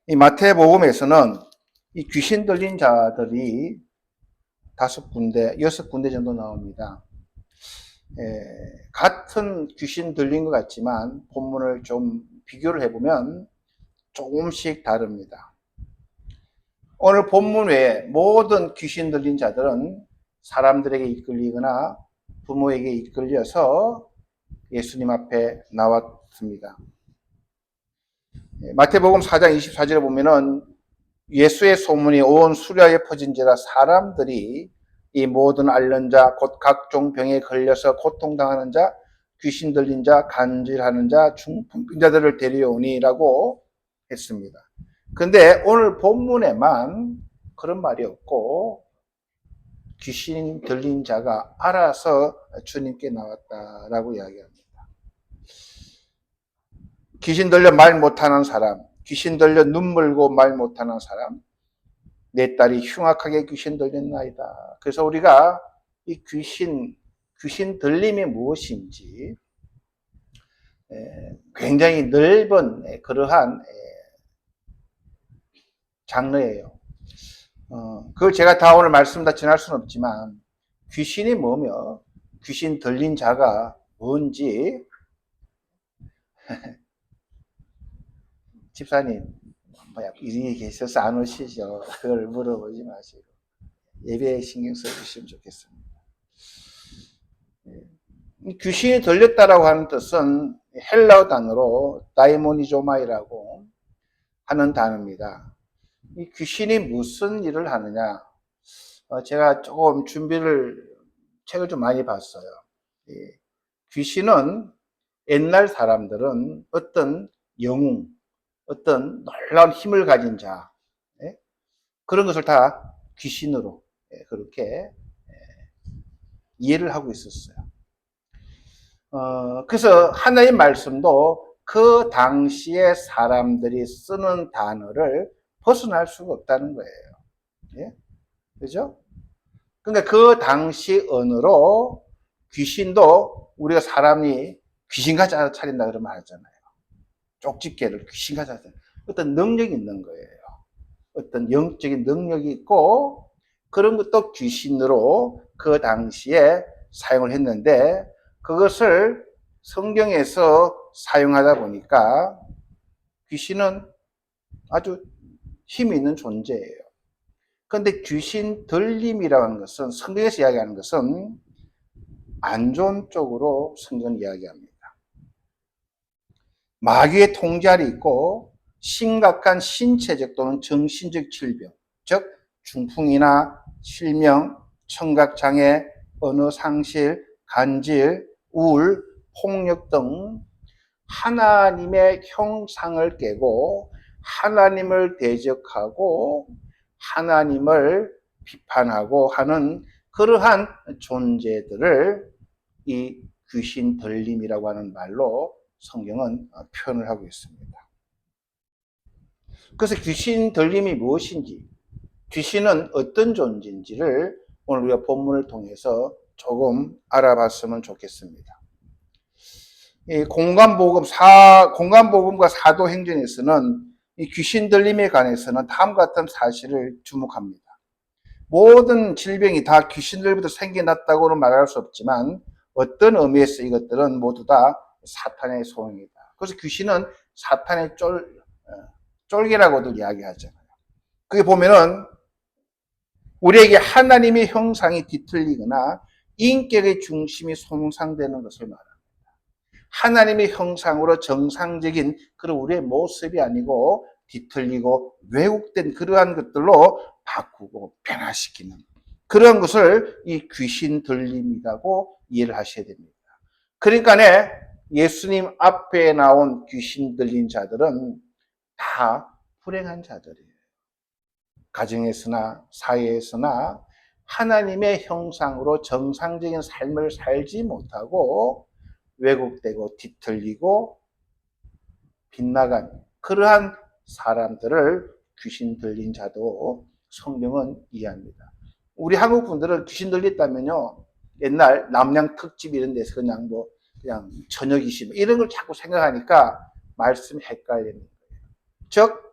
이 마태복음에서는 이 귀신 들린 자들이 5군데, 6군데 정도 나옵니다. 같은 귀신 들린 것 같지만 본문을 좀 비교를 해보면 조금씩 다릅니다. 오늘 본문 외에 모든 귀신 들린 자들은 사람들에게 이끌리거나 부모에게 이끌려서 예수님 앞에 나왔습니다. 마태복음 4장 24절에 보면은 예수의 소문이 온 수리아에 퍼진지라 사람들이 이 모든 앓는 자, 곧 각종 병에 걸려서 고통당하는 자, 귀신 들린 자, 간질하는 자, 중풍병자들을 데려오니라고 했습니다. 근데 오늘 본문에만 그런 말이 없고 귀신 들린 자가 알아서 주님께 나왔다라고 이야기합니다. 귀신 들려 말 못하는 사람, 귀신 들려 눈물고 말 못하는 사람, 내 딸이 흉악하게 귀신 들렸나이다. 그래서 우리가 이 귀신 들림이 무엇인지 굉장히 넓은 그러한 장르예요. 그걸 제가 다 오늘 말씀 다 전할 수는 없지만 귀신이 뭐며 귀신 들린 자가 뭔지 집사님 일이 계셔서 안 오시죠. 그걸 물어보지 마시고 예배에 신경 써주시면 좋겠습니다. 귀신이 들렸다라고 하는 뜻은 헬라어 단어로 다이모니조마이라고 하는 단어입니다. 이 귀신이 무슨 일을 하느냐? 제가 조금 책을 좀 많이 봤어요. 귀신은 옛날 사람들은 어떤 영웅, 어떤 놀라운 힘을 가진 자, 그런 것을 다 귀신으로 그렇게 이해를 하고 있었어요. 그래서 하나님 말씀도 그 당시에 사람들이 쓰는 단어를 벗어날 수가 없다는 거예요. 예? 그죠? 그러니까 그 당시 언어로 귀신도 우리가 사람이 귀신같이 차린다 그러면 하잖아요. 쪽집게를 귀신같이 하잖아요. 어떤 능력이 있는 거예요. 어떤 영적인 능력이 있고 그런 것도 귀신으로 그 당시에 사용을 했는데 그것을 성경에서 사용하다 보니까 귀신은 아주 힘이 있는 존재예요. 그런데 귀신 들림이라는 것은 성경에서 이야기하는 것은 안 좋은 쪽으로 성경은 이야기합니다. 마귀의 통제알이 있고 심각한 신체적 또는 정신적 질병, 즉 중풍이나 실명, 청각장애, 언어상실, 간질, 우울, 폭력 등 하나님의 형상을 깨고 하나님을 대적하고 하나님을 비판하고 하는 그러한 존재들을 이 귀신 들림이라고 하는 말로 성경은 표현을 하고 있습니다. 그래서 귀신 들림이 무엇인지, 귀신은 어떤 존재인지를 오늘 우리가 본문을 통해서 조금 알아봤으면 좋겠습니다. 이 공간복음과 사도행전에서는 이 귀신 들림에 관해서는 다음과 같은 사실을 주목합니다. 모든 질병이 다 귀신들부터 생겨났다고는 말할 수 없지만 어떤 의미에서 이것들은 모두 다 사탄의 소용이다. 그래서 귀신은 사탄의 쫄개라고도 이야기하잖아요. 그게 보면은 우리에게 하나님의 형상이 뒤틀리거나 인격의 중심이 손상되는 것을 말합니다. 하나님의 형상으로 정상적인 그런 우리의 모습이 아니고 뒤틀리고 왜곡된 그러한 것들로 바꾸고 변화시키는 그런 것을 이 귀신 들림이라고 이해를 하셔야 됩니다. 그러니까 예수님 앞에 나온 귀신 들린 자들은 다 불행한 자들이에요. 가정에서나 사회에서나 하나님의 형상으로 정상적인 삶을 살지 못하고 왜곡되고 뒤틀리고 빗나간 그러한 사람들을 귀신 들린 자도 성경은 이해합니다. 우리 한국 분들은 귀신 들렸다면요, 옛날 남양 특집 이런 데서 그냥 저녁 이시 이런 걸 자꾸 생각하니까 말씀이 헷갈리는 거예요. 즉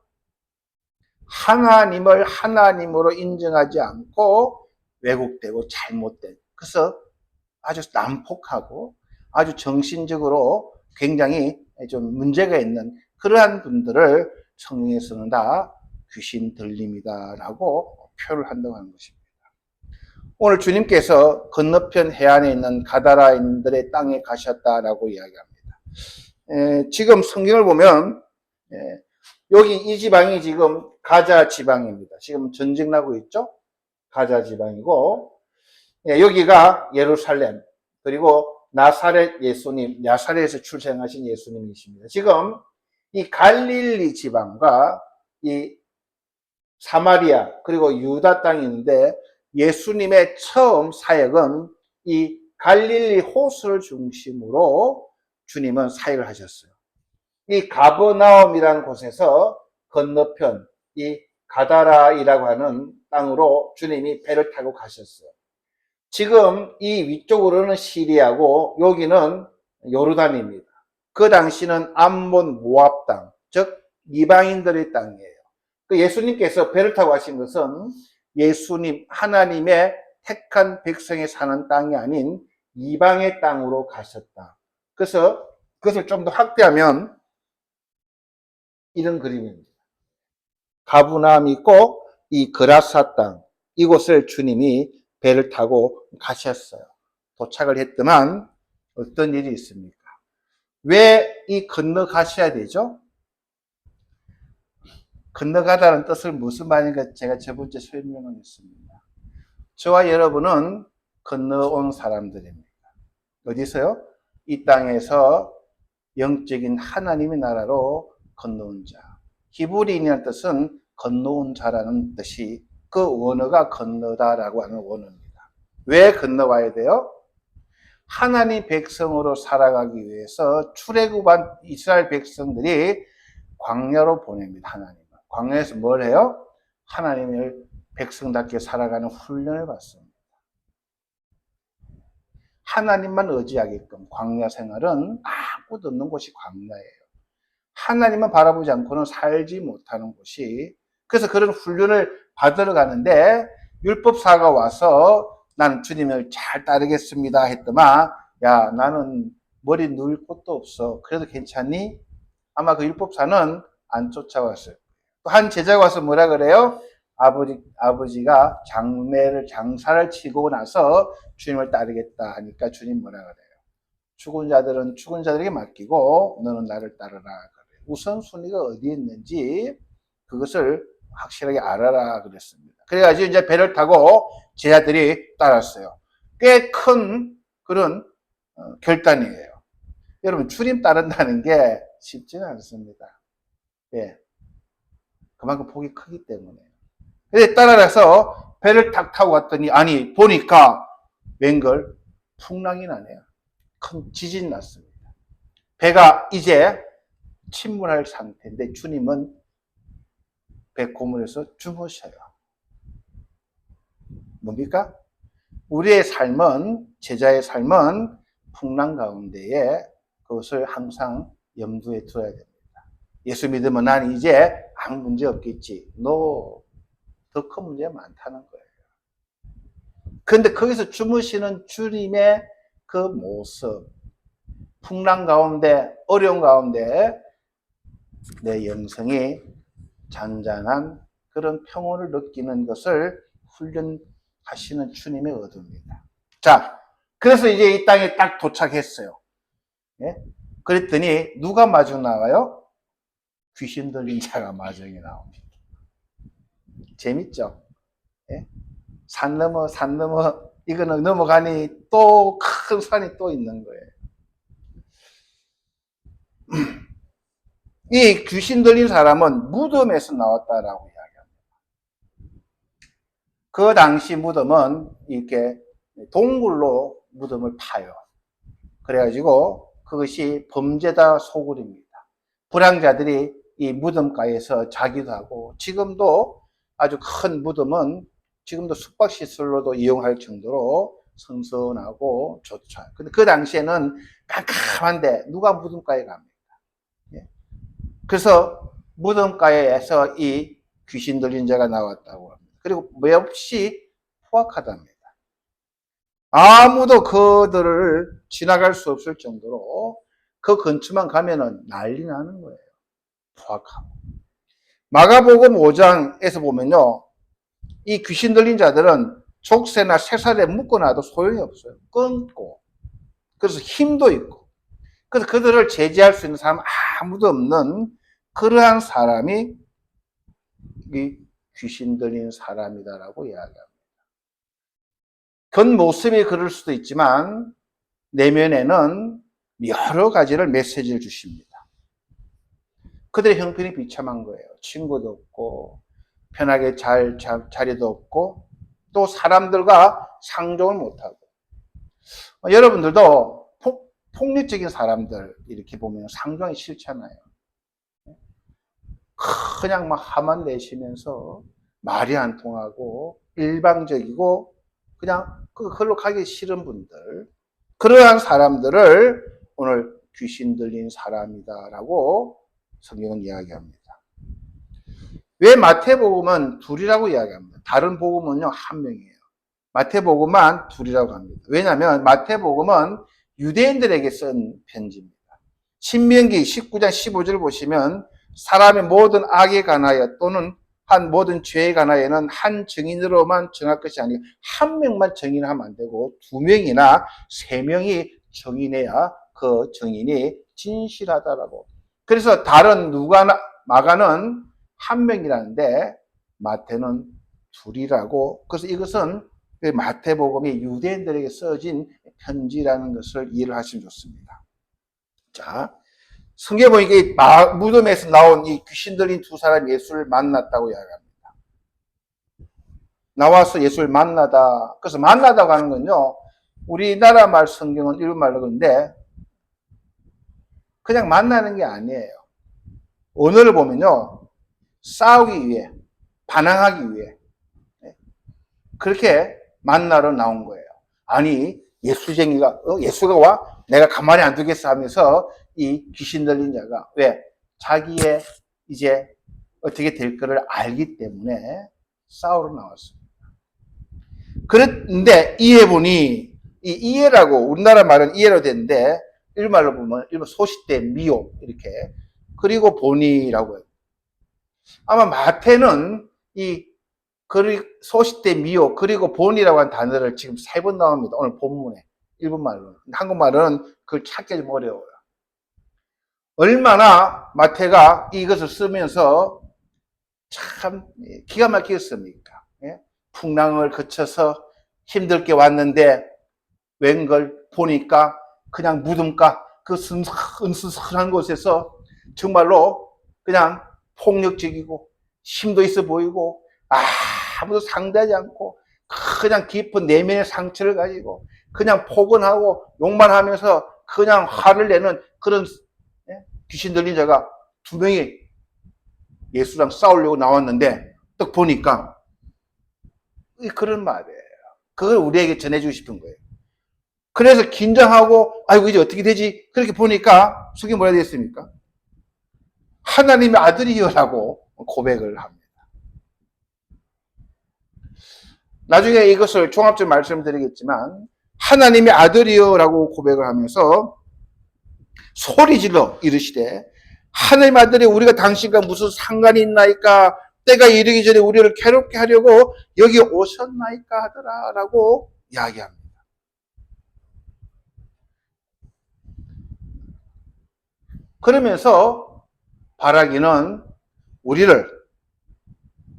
하나님을 하나님으로 인정하지 않고 왜곡되고 잘못된, 그래서 아주 난폭하고 아주 정신적으로 굉장히 좀 문제가 있는 그러한 분들을 성경에서는 다 귀신 들림이다라고 표현을 한다고 하는 것입니다. 오늘 주님께서 건너편 해안에 있는 가다라인들의 땅에 가셨다라고 이야기합니다. 지금 성경을 보면 여기 이 지방이 지금 가자 지방입니다. 지금 전쟁 나고 있죠? 가자 지방이고, 여기가 예루살렘, 그리고 나사렛 예수님, 나사렛에서 출생하신 예수님이십니다. 지금 이 갈릴리 지방과 이 사마리아 그리고 유다 땅이 있는데, 예수님의 처음 사역은 이 갈릴리 호수를 중심으로 주님은 사역을 하셨어요. 이 가버나움이라는 곳에서 건너편 이 가다라이라고 하는 땅으로 주님이 배를 타고 가셨어요. 지금 이 위쪽으로는 시리아고 여기는 요르단입니다. 그 당시는 암몬 모압 땅, 즉 이방인들의 땅이에요. 그 예수님께서 배를 타고 가신 것은 예수님 하나님의 택한 백성이 사는 땅이 아닌 이방의 땅으로 가셨다. 그래서 그것을 좀 더 확대하면 이런 그림입니다. 가브나움이 있고 이 그라사 땅, 이곳을 주님이 배를 타고 가셨어요. 도착을 했더만 어떤 일이 있습니까? 왜 이 건너가셔야 되죠? 건너가다는 뜻을 무슨 말인가 제가 저번주에 설명을 했습니다. 저와 여러분은 건너온 사람들입니다. 어디서요? 이 땅에서 영적인 하나님의 나라로 건너온 자. 히브리인이라는 뜻은 건너온 자라는 뜻이, 그 원어가 건너다라고 하는 원어입니다. 왜 건너와야 돼요? 하나님 백성으로 살아가기 위해서 출애굽한 이스라엘 백성들이 광야로 보냅니다. 하나님은. 광야에서 뭘 해요? 하나님을 백성답게 살아가는 훈련을 받습니다. 하나님만 의지하게끔. 광야 생활은 아무것도 없는 곳이 광야예요. 하나님만 바라보지 않고는 살지 못하는 곳이. 그래서 그런 훈련을 받으러 가는데 율법사가 와서 나는 주님을 잘 따르겠습니다 했더만, 야, 나는 머리 누울 곳도 없어. 그래도 괜찮니? 아마 그 율법사는 안 쫓아왔어요. 또 한 제자가 와서 뭐라 그래요? 아버지가 장사를 치고 나서 주님을 따르겠다 하니까 주님 뭐라 그래요? 죽은 자들은 죽은 자들에게 맡기고 너는 나를 따르라. 우선순위가 어디에 있는지 그것을 확실하게 알아라 그랬습니다. 그래가지고 이제 배를 타고 제자들이 따랐어요. 꽤 큰 그런 결단이에요. 여러분, 주님 따른다는 게 쉽지는 않습니다. 예. 그만큼 폭이 크기 때문에. 그래서 따라서 배를 탁 타고 갔더니, 아니, 보니까 웬걸 풍랑이 나네요. 큰 지진이 났습니다. 배가 이제 침몰할 상태인데 주님은 배 고문에서 주무셔요. 뭡니까? 우리의 삶은, 제자의 삶은 풍랑 가운데에 그것을 항상 염두에 둬야 됩니다. 예수 믿으면 난 이제 아무 문제 없겠지. 너 더 큰 문제가 많다는 거예요. 그런데 거기서 주무시는 주님의 그 모습, 풍랑 가운데, 어려운 가운데 내 영성이 잔잔한 그런 평온을 느끼는 것을 훈련하시는 주님의 의도입니다. 자, 그래서 이제 이 땅에 딱 도착했어요. 예? 그랬더니 누가 마중 나와요? 귀신 들린 자가 마중에 나옵니다. 재밌죠? 예? 산 넘어 이거는 넘어가니 또 큰 산이 또 있는 거예요. 이 귀신 들린 사람은 무덤에서 나왔다라고 이야기합니다. 그 당시 무덤은 이렇게 동굴로 무덤을 파요. 그래가지고 그것이 범죄다 소굴입니다. 불량자들이 이 무덤가에서 자기도 하고, 지금도 아주 큰 무덤은 지금도 숙박시설로도 이용할 정도로 선선하고 좋죠. 근데 그 당시에는 깜깜한데 누가 무덤가에 갑니까? 그래서 무덤가에서 이 귀신 들린 자가 나왔다고 합니다. 그리고 몹시 포악하답니다. 아무도 그들을 지나갈 수 없을 정도로 그 근처만 가면은 난리 나는 거예요. 포악하고. 마가복음 5장에서 보면요, 이 귀신 들린 자들은 족쇄나 쇠살에 묶어놔도 소용이 없어요. 끊고. 그래서 힘도 있고. 그래서 그들을 제지할 수 있는 사람 아무도 없는 그러한 사람이 이 귀신 들린 사람이다라고 이야기합니다. 겉모습이 그럴 수도 있지만 내면에는 여러 가지를 메시지를 주십니다. 그들의 형편이 비참한 거예요. 친구도 없고 편하게 자리도 없고 또 사람들과 상종을 못하고. 여러분들도 폭력적인 사람들 이렇게 보면 상종이 싫잖아요. 그냥 막 화만 내시면서 말이 안 통하고 일방적이고 그냥 그걸로 가기 싫은 분들, 그러한 사람들을 오늘 귀신 들린 사람이다라고 성경은 이야기합니다. 왜 마태복음은 둘이라고 이야기합니다. 다른 복음은요, 한 명이에요. 마태복음만 둘이라고 합니다. 왜냐하면 마태복음은 유대인들에게 쓴 편지입니다. 신명기 19장 15절 보시면 사람의 모든 악에 관하여 또는 한 모든 죄에 관하여는 한 증인으로만 정할 것이 아니고 한 명만 증인하면 안 되고 두 명이나 세 명이 증인해야 그 증인이 진실하다라고. 그래서 다른 마가는 한 명이라는데 마태는 둘이라고. 그래서 이것은 마태복음이 유대인들에게 써진 편지라는 것을 이해를 하시면 좋습니다. 자, 성경에 보니까 무덤에서 나온 이 귀신 들린 두 사람이 예수를 만났다고 이야기합니다. 나와서 예수를 만나다. 그래서 만나다고 하는 건요, 우리나라 말 성경은 이런 말로 그러는데 그냥 만나는 게 아니에요. 언어를 보면요, 싸우기 위해, 반항하기 위해 그렇게 만나러 나온 거예요. 아니, 예수가 와? 내가 가만히 안 두겠어 하면서 이 귀신 들린 자가 왜? 자기의 이제 어떻게 될 거를 알기 때문에 싸우러 나왔습니다. 그런데 이해보니, 이 이해라고, 우리나라 말은 이해로 되는데, 일말로 보면, 일본 소시대 미오, 이렇게. 그리고 보니라고 해요. 아마 마태는 이 소시대 미오 그리고 본이라고 하는 단어를 지금 3번 나옵니다. 오늘 본문에. 일본말로는. 한국말로는 그걸 찾기 좀 어려워요. 얼마나 마태가 이것을 쓰면서 참 기가 막히겠습니까? 예? 풍랑을 거쳐서 힘들게 왔는데 웬걸 보니까 그냥 무덤가 그 은스스한 곳에서 정말로 그냥 폭력적이고 힘도 있어 보이고 아무도 상대하지 않고 그냥 깊은 내면의 상처를 가지고 그냥 포근하고 욕만 하면서 그냥 화를 내는 그런 귀신 들린 자가 두 명이 예수랑 싸우려고 나왔는데 딱 보니까 그런 말이에요. 그걸 우리에게 전해주고 싶은 거예요. 그래서 긴장하고 아이고 이제 어떻게 되지? 그렇게 보니까 성경이 뭐라 되어 있습니까? 하나님의 아들이여라고 고백을 합니다. 나중에 이것을 종합적으로 말씀드리겠지만 하나님의 아들이여라고 고백을 하면서 소리질러 이르시되 하나님 아들이 우리가 당신과 무슨 상관이 있나이까? 때가 이르기 전에 우리를 괴롭게 하려고 여기 오셨나이까 하더라 라고 이야기합니다. 그러면서 바라기는 우리를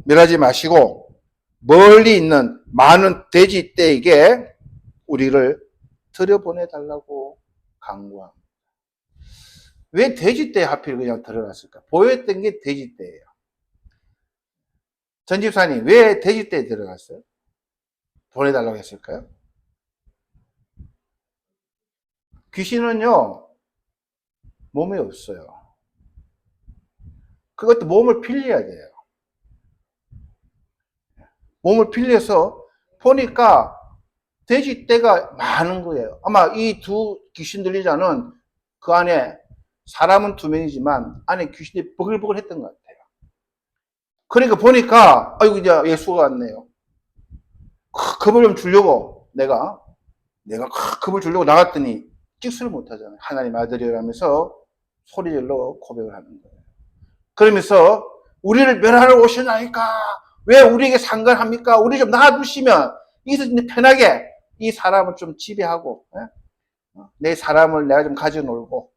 멸하지 마시고 멀리 있는 많은 돼지떼에게 우리를 들여보내달라고 강구합니다. 왜 돼지떼에 하필 그냥 들어갔을까? 보였던 게 돼지떼예요. 전 집사님, 왜 돼지떼에 들어갔어요? 보내달라고 했을까요? 귀신은요, 몸에 없어요. 그것도 몸을 빌려야 돼요. 몸을 빌려서 보니까 돼지떼가 많은 거예요. 아마 이 두 귀신 들린 자는 그 안에 사람은 2명이지만 안에 귀신이 버글버글 했던 것 같아요. 그러니까 보니까 아이고 이제 예수가 왔네요. 겁을 좀 주려고 내가 겁을 주려고 나갔더니 찍소를 못하잖아요. 하나님 아들이라면서 소리질러 고백을 하는 거예요. 그러면서 우리를 멸하러 오시나이까? 왜 우리에게 상관합니까? 우리 좀 놔두시면 여기서 편하게 이 사람을 좀 지배하고 내 사람을 내가 좀 가져 놀고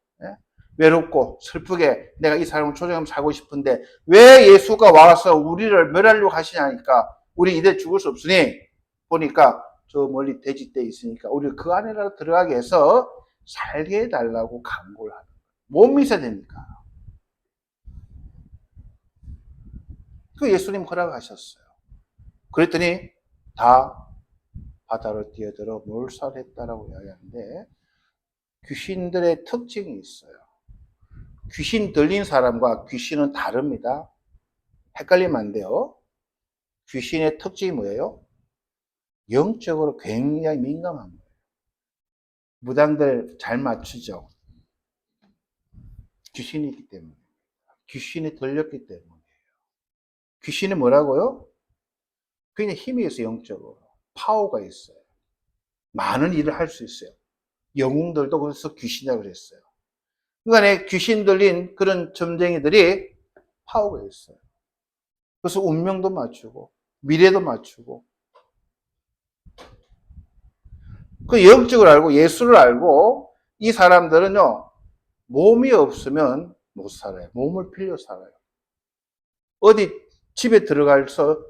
외롭고 슬프게 내가 이 사람을 조정하면서 살고 싶은데 왜 예수가 와서 우리를 멸하려고 하시냐니까 우리 이제 죽을 수 없으니 보니까 저 멀리 돼지떼 있으니까 우리 그 안에라도 들어가게 해서 살게 해달라고 강구를 하는 거예요. 못 믿어야 됩니까? 그 예수님 허락하셨어요. 그랬더니 다 바다로 뛰어들어 몰살했다라고 이야기하는데 귀신들의 특징이 있어요. 귀신 들린 사람과 귀신은 다릅니다. 헷갈리면 안 돼요. 귀신의 특징이 뭐예요? 영적으로 굉장히 민감한 거예요. 무당들 잘 맞추죠. 귀신이 있기 때문에. 귀신이 들렸기 때문에. 귀신이 뭐라고요? 굉장히 힘이 있어요, 영적으로. 파워가 있어요. 많은 일을 할 수 있어요. 영웅들도 그래서 귀신이라고 그랬어요. 그러니까 귀신 들린 그런 점쟁이들이 파워가 있어요. 그래서 운명도 맞추고, 미래도 맞추고. 그 영적을 알고, 예수를 알고, 이 사람들은요, 몸이 없으면 못 살아요. 몸을 빌려 살아요. 어디 집에 들어가서,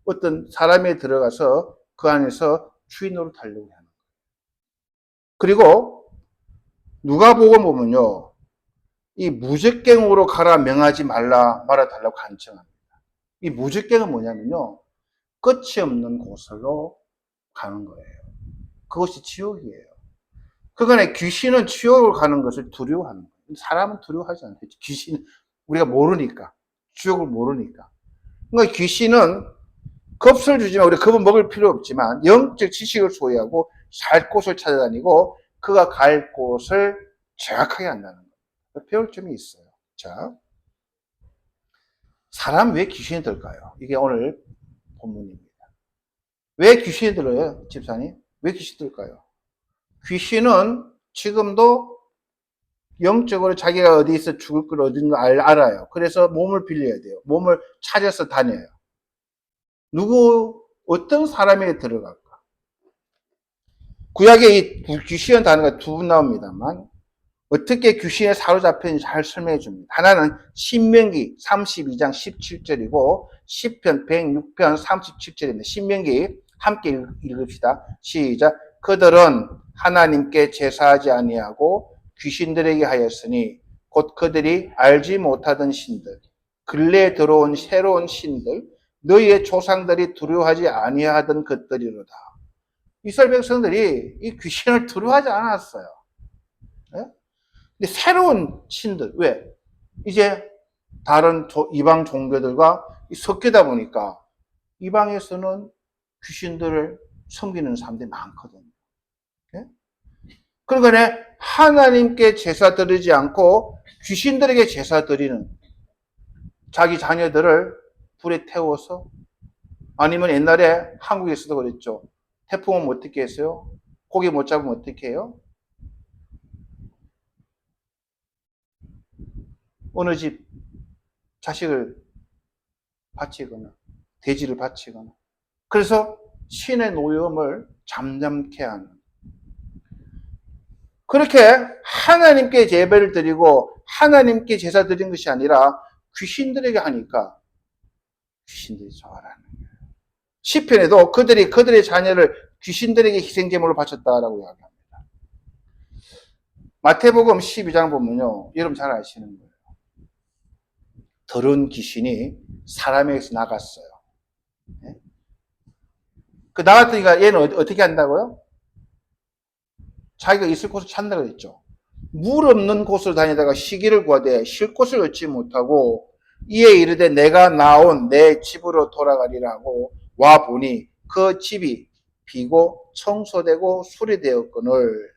어떤 사람에 들어가서 그 안에서 주인으로 달려고 하는 거예요. 그리고 누가복음 보면요, 이 무적갱으로 가라 명하지 말라 말아달라고 간청합니다. 이 무적갱은 뭐냐면요, 끝이 없는 곳으로 가는 거예요. 그것이 지옥이에요. 그간에 귀신은 지옥을 가는 것을 두려워하는 거예요. 사람은 두려워하지 않아요. 귀신은 우리가 모르니까, 지옥을 모르니까. 그러니까 귀신은 겁을 주지만 우리가 겁을 먹을 필요 없지만 영적 지식을 소유하고 살 곳을 찾아다니고 그가 갈 곳을 정확하게 안다는 거예요. 배울 점이 있어요. 자, 사람 왜 귀신이 들까요? 이게 오늘 본문입니다. 왜 귀신이 들어요, 집사님? 왜 귀신이 들까요? 귀신은 지금도 영적으로 자기가 어디서 죽을 걸 어딘가 알아요. 그래서 몸을 빌려야 돼요. 몸을 찾아서 다녀요. 어떤 사람에게 들어갈까? 구약에 이 귀신은 단어가 두 번 나옵니다만, 어떻게 귀신에 사로잡혔는지 잘 설명해 줍니다. 하나는 신명기 32장 17절이고, 시편 106편 37절입니다. 신명기 함께 읽읍시다. 시작. 그들은 하나님께 제사하지 아니하고 귀신들에게 하였으니 곧 그들이 알지 못하던 신들, 근래에 들어온 새로운 신들, 너희의 조상들이 두려워하지 아니하던 것들이로다. 이스라엘 백성들이 이 귀신을 두려워하지 않았어요. 네? 근데 새로운 신들, 왜? 이제 다른 이방 종교들과 섞이다 보니까 이방에서는 귀신들을 섬기는 사람들이 많거든요. 네? 그러니까 하나님께 제사 드리지 않고 귀신들에게 제사 드리는 자기 자녀들을 불에 태워서 아니면 옛날에 한국에서도 그랬죠. 태풍 오면 어떻게 했어요? 고기 못 잡으면 어떻게 해요? 어느 집 자식을 바치거나 돼지를 바치거나 그래서 신의 노염을 잠잠케 하는 그렇게 하나님께 예배를 드리고 하나님께 제사 드린 것이 아니라 귀신들에게 하니까 귀신들이 좋아하는 거예요. 시편에도 그들의 자녀를 귀신들에게 희생제물로 바쳤다라고 이야기합니다. 마태복음 12장 보면요, 여러분 잘 아시는 거예요. 더러운 귀신이 사람에게서 나갔어요. 네? 그 나갔더니까 얘는 어떻게 한다고요? 자기가 있을 곳을 찾는다고 했죠. 물 없는 곳을 다니다가 시기를 구하되 쉴 곳을 얻지 못하고 이에 이르되 내가 나온 내 집으로 돌아가리라 하고 와 보니 그 집이 비고 청소되고 수리되었거늘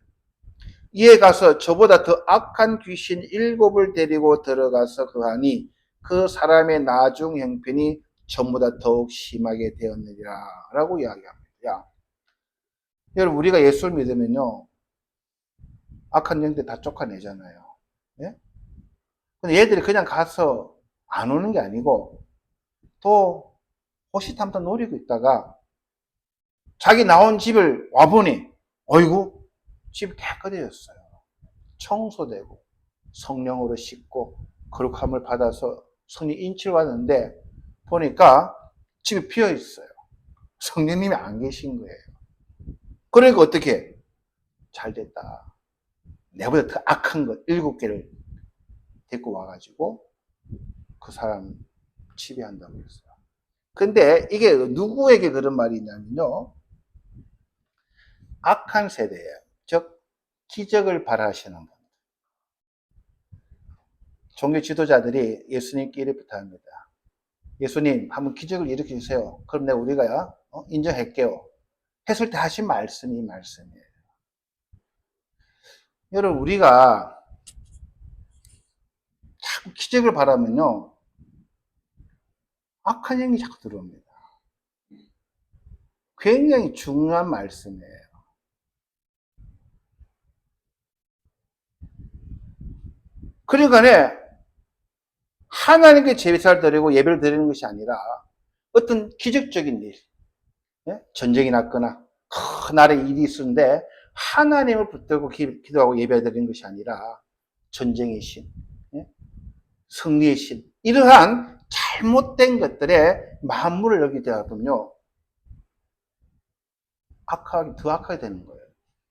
이에 가서 저보다 더 악한 귀신 7을 데리고 들어가서 그하니 그 사람의 나중 형편이 전보다 더욱 심하게 되었느니라 라고 이야기합니다. 여러분, 우리가 예수를 믿으면요, 악한 영들 다 쫓아내잖아요. 예? 근데 얘들이 그냥 가서 안 오는 게 아니고 또 호시탐탐 노리고 있다가 자기 나온 집을 와보니 어이구, 집이 깨끗해졌어요. 청소되고 성령으로 씻고 거룩함을 받아서 성령 인치를 받았는데 보니까 집이 비어 있어요. 성령님이 안 계신 거예요. 그러니까 어떻게? 잘 됐다. 내보다 더 악한 것 7개를 데리고 와가지고 그 사람 지배한다고 했어요. 근데 이게 누구에게 그런 말이 있냐면요, 악한 세대예요. 즉 기적을 바라시는 분. 종교 지도자들이 예수님께 이렇게 합니다. 예수님, 한번 기적을 일으켜 주세요. 그럼 내가 우리가 인정할게요. 했을 때 하신 말씀이 이 말씀이에요. 여러분, 우리가 자꾸 기적을 바라면요, 악한 영이 자꾸 들어옵니다. 굉장히 중요한 말씀이에요. 그러니까 하나님께 제사를 드리고 예배를 드리는 것이 아니라 어떤 기적적인 일, 전쟁이 났거나 큰 나라에 일이 있었는데 하나님을 붙들고 기도하고 예배 드리는 것이 아니라 전쟁의 신, 승리의 신, 이러한 잘못된 것들에 만물을 여기다 보면요, 더 악하게 되는 거예요.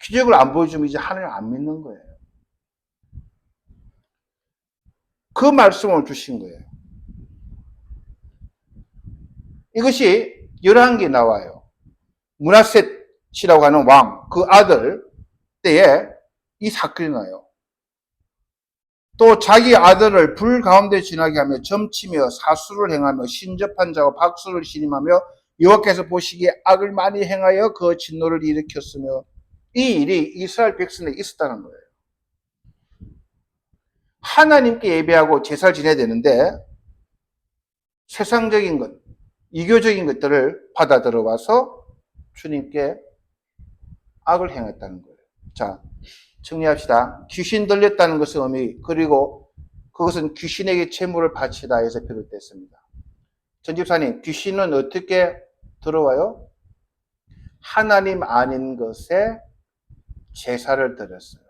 기적을 안 보여주면 이제 하나님을 안 믿는 거예요. 그 말씀을 주신 거예요. 이것이 11개 나와요. 므낫셋이라고 하는 왕, 그 아들 때에 이 사건이 나요. 또 자기 아들을 불 가운데 지나게 하며 점치며 사수를 행하며 신접한 자와 박수를 신임하며 여호와께서 보시기에 악을 많이 행하여 그 진노를 일으켰으며, 이 일이 이스라엘 백성에게 있었다는 거예요. 하나님께 예배하고 제사를 지내야 되는데 세상적인 것, 이교적인 것들을 받아 들어와서 주님께 악을 행했다는 거예요. 자, 정리합시다. 귀신 들렸다는 것의 의미, 그리고 그것은 귀신에게 채무를 바치다 해서 비롯됐습니다. 전집사님, 귀신은 어떻게 들어와요? 하나님 아닌 것에 제사를 드렸어요.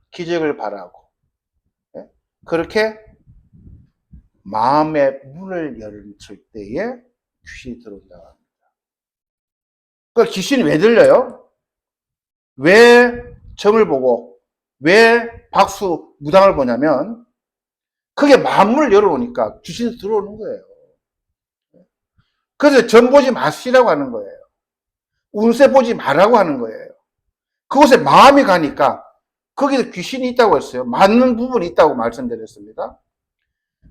기적을 바라고. 그렇게 마음의 문을 열었을 때에 귀신이 들어온다고 합니다. 그러니까 귀신이 왜 들려요? 왜 점을 보고 왜 박수 무당을 보냐면 그게 마음을 열어오니까 귀신이 들어오는 거예요. 그래서 점 보지 마시라고 하는 거예요. 운세 보지 말라고 하는 거예요. 그곳에 마음이 가니까 거기서 귀신이 있다고 했어요. 맞는 부분이 있다고 말씀드렸습니다.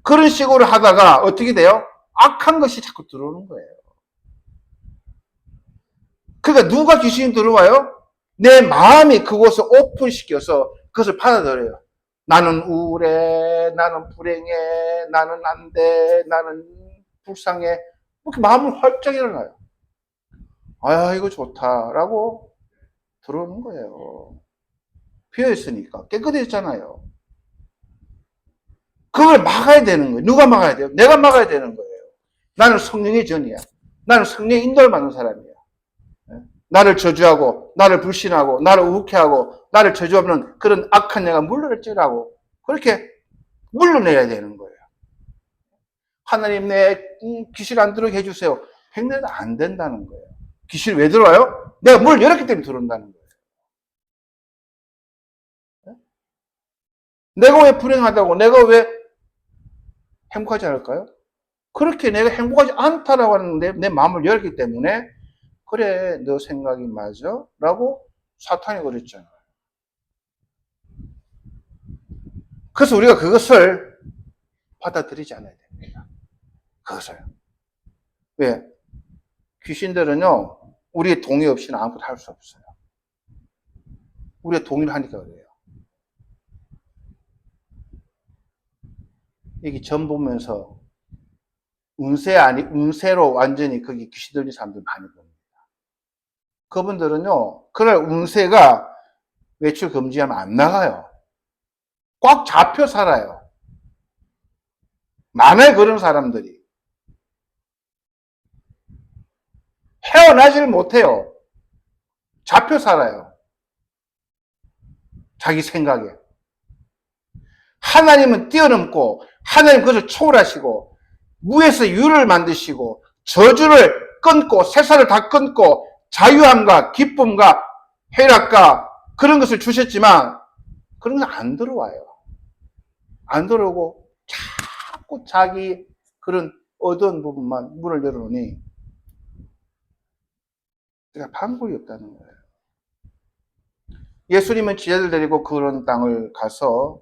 그런 식으로 하다가 어떻게 돼요? 악한 것이 자꾸 들어오는 거예요. 그러니까 누가 귀신이 들어와요? 내 마음이 그곳을 오픈시켜서 그것을 받아들여요. 나는 우울해, 나는 불행해, 나는 안 돼, 나는 불쌍해. 이렇게 마음을 활짝 일어나요. 아, 이거 좋다라고 들어오는 거예요. 비어있으니까. 깨끗해졌잖아요. 그걸 막아야 되는 거예요. 누가 막아야 돼요? 내가 막아야 되는 거예요. 나는 성령의 전이야. 나는 성령의 인도를 받는 사람이야. 나를 저주하고, 나를 불신하고, 나를 우욱해하고, 나를 저주하는 그런 악한 영가 물러날지라고 그렇게 물러내야 되는 거예요. 하나님 내 귀신 안 들어오게 해주세요. 행내도 안 된다는 거예요. 귀신이 왜 들어와요? 내가 문을 열었기 때문에 들어온다는 거예요. 내가 왜 불행하다고, 내가 왜 행복하지 않을까요? 그렇게 내가 행복하지 않다라고 하는데 내 마음을 열었기 때문에 그래, 너 생각이 맞아? 라고 사탄이 그랬잖아요. 그래서 우리가 그것을 받아들이지 않아야 됩니다. 그것을. 왜? 귀신들은요, 우리의 동의 없이는 아무것도 할 수 없어요. 우리가 동의를 하니까 그래요. 여기 점 보면서 운세로 완전히 거기 귀신 들린 사람들 많이 봅니다. 그분들은요, 그날 운세가 외출 금지하면 안 나가요. 꽉 잡혀 살아요. 많아요, 그런 사람들이. 헤어나지를 못해요. 잡혀 살아요. 자기 생각에. 하나님은 뛰어넘고, 하나님 그것을 초월하시고, 무에서 유를 만드시고, 저주를 끊고, 세상을 다 끊고, 자유함과 기쁨과 회락과 그런 것을 주셨지만, 그런 건 안 들어와요. 안 들어오고, 자꾸 자기 그런 어두운 부분만 문을 열어놓으니, 그러니까 방법이 없다는 거예요. 예수님은 제자들 데리고 그런 땅을 가서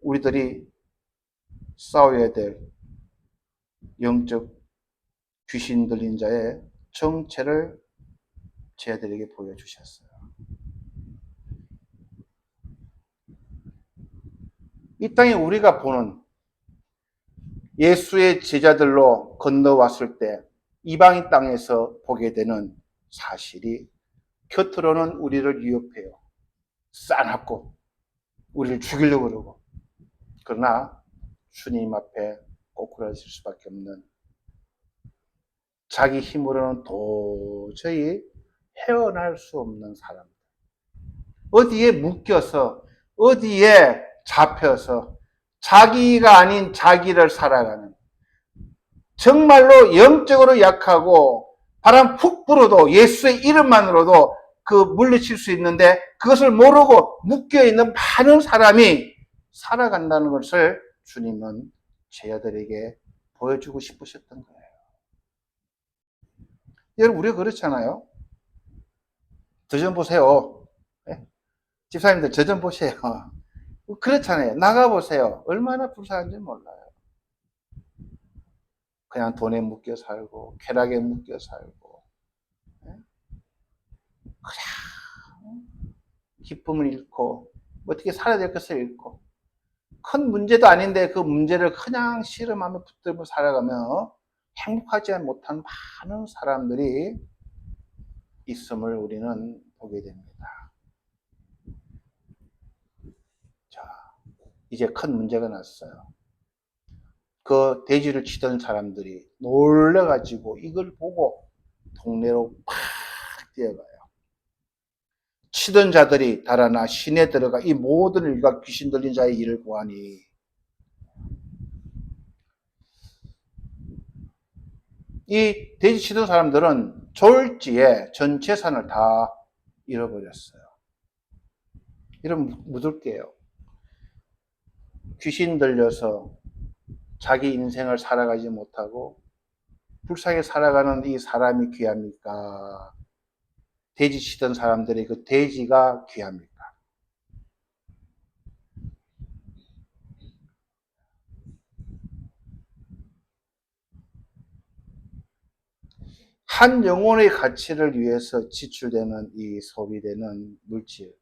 우리들이 싸워야 될 영적 귀신 들린 자의 정체를 제자들에게 보여주셨어요. 이 땅에 우리가 보는 예수의 제자들로 건너왔을 때 이방인 땅에서 보게 되는 사실이 겉으로는 우리를 위협해요. 싸납고 우리를 죽이려고 그러고, 그러나 주님 앞에 꼬꾸라질 수밖에 없는, 자기 힘으로는 도저히 헤어날 수 없는 사람들, 어디에 묶여서 어디에 잡혀서 자기가 아닌 자기를 살아가는, 정말로 영적으로 약하고 바람 훅 불어도 예수의 이름만으로도 그 물리칠 수 있는데 그것을 모르고 묶여있는 많은 사람이 살아간다는 것을 주님은 제자들에게 보여주고 싶으셨던 거예요. 여러분, 우리가 그렇잖아요. 저 좀 보세요. 집사님들 저 좀 보세요. 그렇잖아요. 나가보세요. 얼마나 불쌍한지 몰라요. 그냥 돈에 묶여 살고 쾌락에 묶여 살고 그냥 기쁨을 잃고 어떻게 살아야 될 것을 잃고, 큰 문제도 아닌데 그 문제를 그냥 씨름하며 붙들고 살아가며 행복하지 못한 많은 사람들이 있음을 우리는 보게 됩니다. 자, 이제 큰 문제가 났어요. 그 돼지를 치던 사람들이 놀래가지고 이걸 보고 동네로 팍 뛰어가요. 치던 자들이 달아나 시내 들어가 이 모든 일과 귀신 들린 자의 일을 보아니, 이 돼지 치던 사람들은 졸지에 전 재산을 다 잃어버렸어요. 이러면 묻을게요. 귀신 들려서 자기 인생을 살아가지 못하고 불쌍하게 살아가는 이 사람이 귀합니까? 돼지 치던 사람들이 그 돼지가 귀합니까? 한 영혼의 가치를 위해서 지출되는 이 소비되는 물질,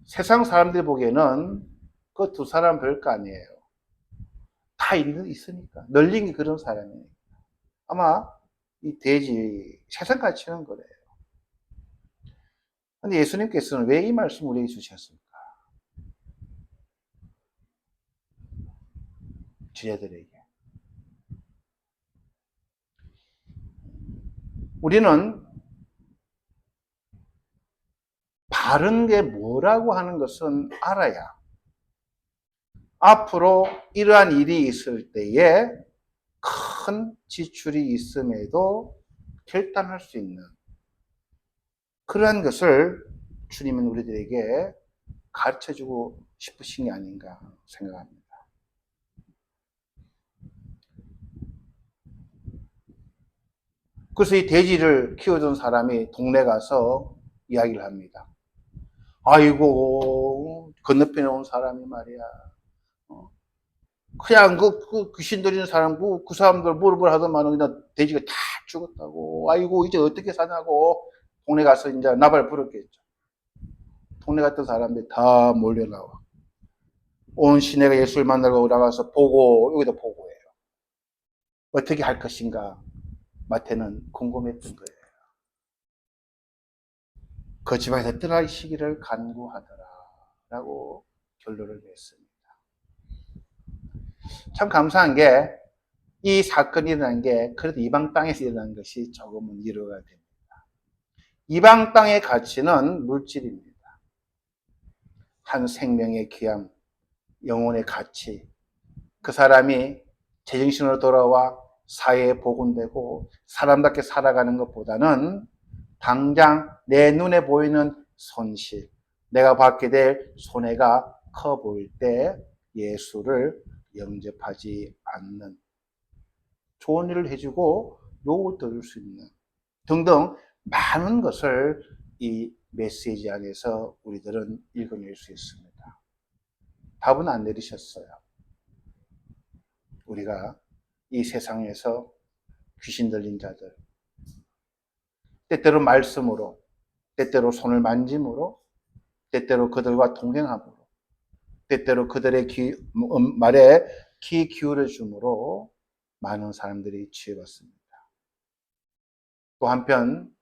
세상 사람들이 보기에는 그 두 사람 별거 아니에요. 다 있으니까. 널린 게 그런 사람이니까. 아마 이 돼지 세상 가치는 그래요. 근데 예수님께서는 왜 이 말씀을 우리에게 주셨습니까? 제자들에게. 우리는 바른 게 뭐라고 하는 것은 알아야 앞으로 이러한 일이 있을 때에 큰 지출이 있음에도 결단할 수 있는 그러한 것을 주님은 우리들에게 가르쳐주고 싶으신 게 아닌가 생각합니다. 그래서 이 돼지를 키워준 사람이 동네 가서 이야기를 합니다. 아이고, 건너편에 온 사람이 말이야. 그냥 그 귀신 들리는 사람, 그 사람들 뭐를 하더만 그냥 돼지가 다 죽었다고. 아이고, 이제 어떻게 사냐고. 동네 가서 이제 나발 부르겠죠. 동네 갔던 사람들이 다 몰려 나와. 온 시내가 예수를 만나러 올라가서 보고, 여기도 보고예요. 어떻게 할 것인가 마태는 궁금했던 거예요. 그 집안에서 떠나시기를 간구하더라 라고 결론을 냈습니다. 참 감사한 게 이 사건이 일어난 게 그래도 이방 땅에서 일어난 것이 조금은 위로가 됩니다. 이방 땅의 가치는 물질입니다. 한 생명의 귀함, 영혼의 가치, 그 사람이 제정신으로 돌아와 사회에 복원되고 사람답게 살아가는 것보다는 당장 내 눈에 보이는 손실, 내가 받게 될 손해가 커 보일 때 예수를 영접하지 않는, 좋은 일을 해주고 욕을 들을 수 있는 등등 많은 것을 이 메시지 안에서 우리들은 읽어낼 수 있습니다. 답은 안 내리셨어요. 우리가 이 세상에서 귀신 들린 자들, 때때로 말씀으로, 때때로 손을 만짐으로, 때때로 그들과 동행함으로, 때때로 그들의 말에 귀 기울여 줌으로 많은 사람들이 치유받습니다. 또 한편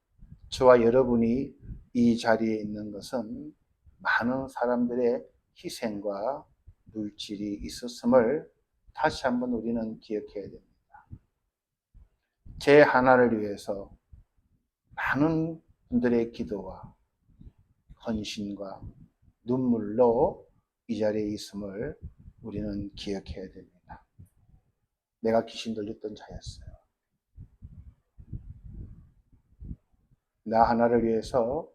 저와 여러분이 이 자리에 있는 것은 많은 사람들의 희생과 물질이 있었음을 다시 한번 우리는 기억해야 됩니다. 제 하나를 위해서 많은 분들의 기도와 헌신과 눈물로 이 자리에 있음을 우리는 기억해야 됩니다. 내가 귀신 들렸던 자였어요. 나 하나를 위해서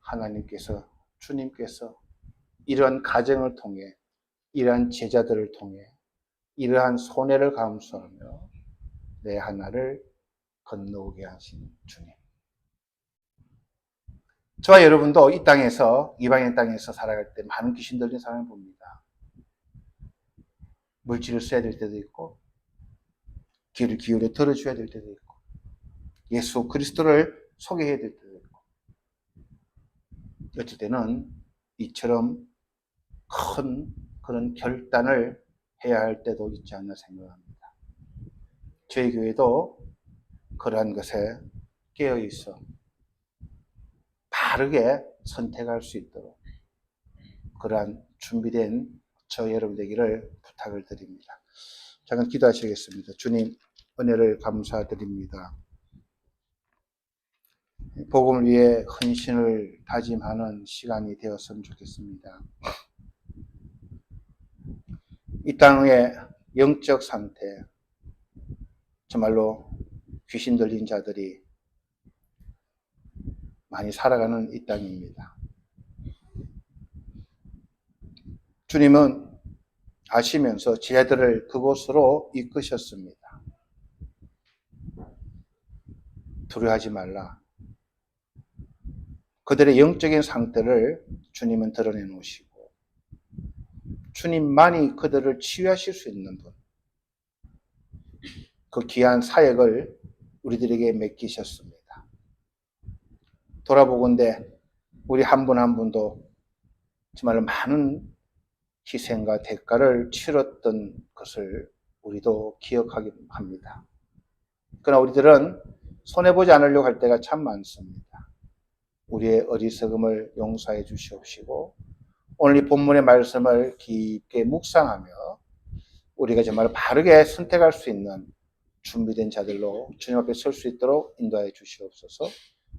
하나님께서, 주님께서 이러한 가정을 통해, 이러한 제자들을 통해 이러한 손해를 감수하며 내 하나를 건너오게 하신 주님. 저와 여러분도 이 땅에서, 이방의 땅에서 살아갈 때 많은 귀신 들린 사람을 봅니다. 물질을 써야 될 때도 있고, 귀를 기울여 들어줘야 될 때도 있고, 예수 그리스도를 소개해야 될 때도 있고, 어쩔 때는 이처럼 큰 그런 결단을 해야 할 때도 있지 않나 생각합니다. 저희 교회도 그러한 것에 깨어 있어 바르게 선택할 수 있도록 그러한 준비된 저 여러분 되기를 부탁을 드립니다. 잠깐 기도하시겠습니다. 주님, 은혜를 감사드립니다. 복음을 위해 헌신을 다짐하는 시간이 되었으면 좋겠습니다. 이 땅의 영적 상태, 정말로 귀신 들린 자들이 많이 살아가는 이 땅입니다. 주님은 아시면서 제자들을 그곳으로 이끄셨습니다. 두려워하지 말라. 그들의 영적인 상태를 주님은 드러내 놓으시고 주님만이 그들을 치유하실 수 있는 분, 그 귀한 사역을 우리들에게 맡기셨습니다. 돌아보건대 우리 한 분 한 분도 정말 많은 희생과 대가를 치렀던 것을 우리도 기억하기 합니다. 그러나 우리들은 손해보지 않으려고 할 때가 참 많습니다. 우리의 어리석음을 용서해 주시옵시고 오늘 이 본문의 말씀을 깊게 묵상하며 우리가 정말 바르게 선택할 수 있는 준비된 자들로 주님 앞에 설 수 있도록 인도해 주시옵소서.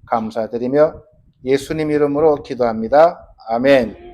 감사드리며 예수님 이름으로 기도합니다. 아멘.